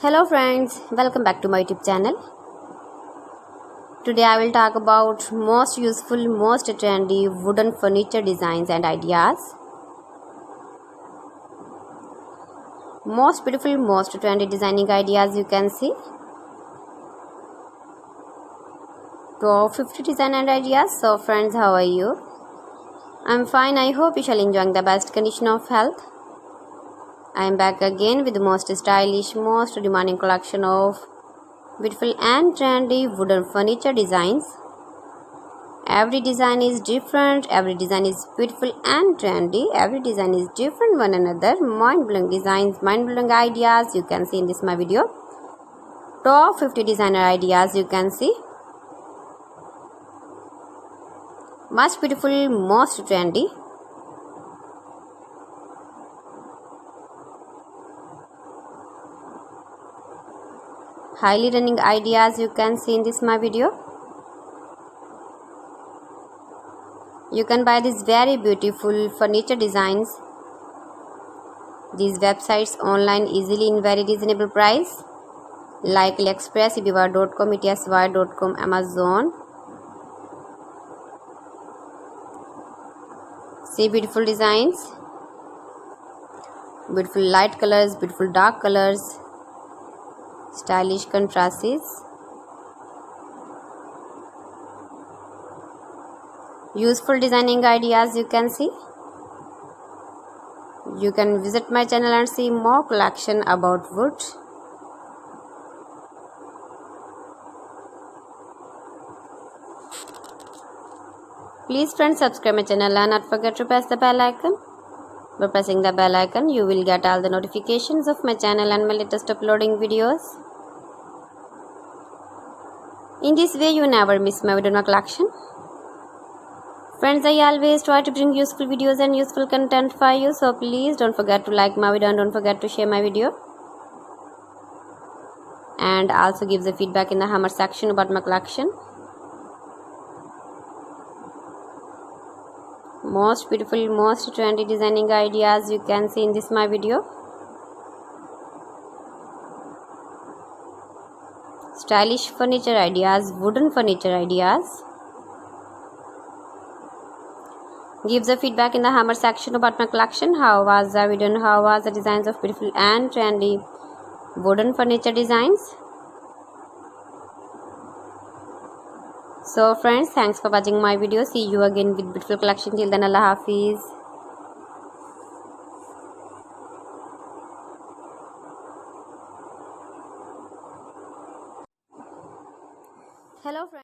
Hello friends, welcome back to my YouTube channel. Today I will talk about most useful, most trendy wooden furniture designs and ideas. Most beautiful, most trendy designing ideas you can see. Top 50 design and ideas. So friends, how are you? I'm fine. I hope you shall enjoy the best condition of health. I am back again with the most stylish, most demanding collection of beautiful and trendy wooden furniture designs. Every design is different, every design is beautiful and trendy, every design is different one another. Mind-blowing designs, mind-blowing ideas you can see in this my video. Top 50 designer ideas you can see. Much beautiful, most trendy. Highly running ideas you can see in this my video. You can buy these very beautiful furniture designs, these websites online easily in very reasonable price like AliExpress, eBay.com, etsy.com, Amazon. See beautiful designs, beautiful light colors, beautiful dark colors, stylish contrasts. Useful designing ideas you can see. You can visit my channel and see more collection about wood. Please friends, subscribe my channel and not forget to press the bell icon. By pressing the bell icon, you will get all the notifications of my channel and my latest uploading videos. In this way, you never miss my video collection. Friends, I always try to bring useful videos and useful content for you. So please don't forget to like my video and don't forget to share my video. And also give the feedback in the hammer section about my collection. Most beautiful, most trendy designing ideas you can see in this my video. Stylish furniture ideas, wooden furniture ideas. Give the feedback in the hammer section about my collection. How was the video and how was the designs of beautiful and trendy wooden furniture designs. So friends, thanks for watching my video. See you again with beautiful collection. Till then, Allah Hafiz. Hello friends.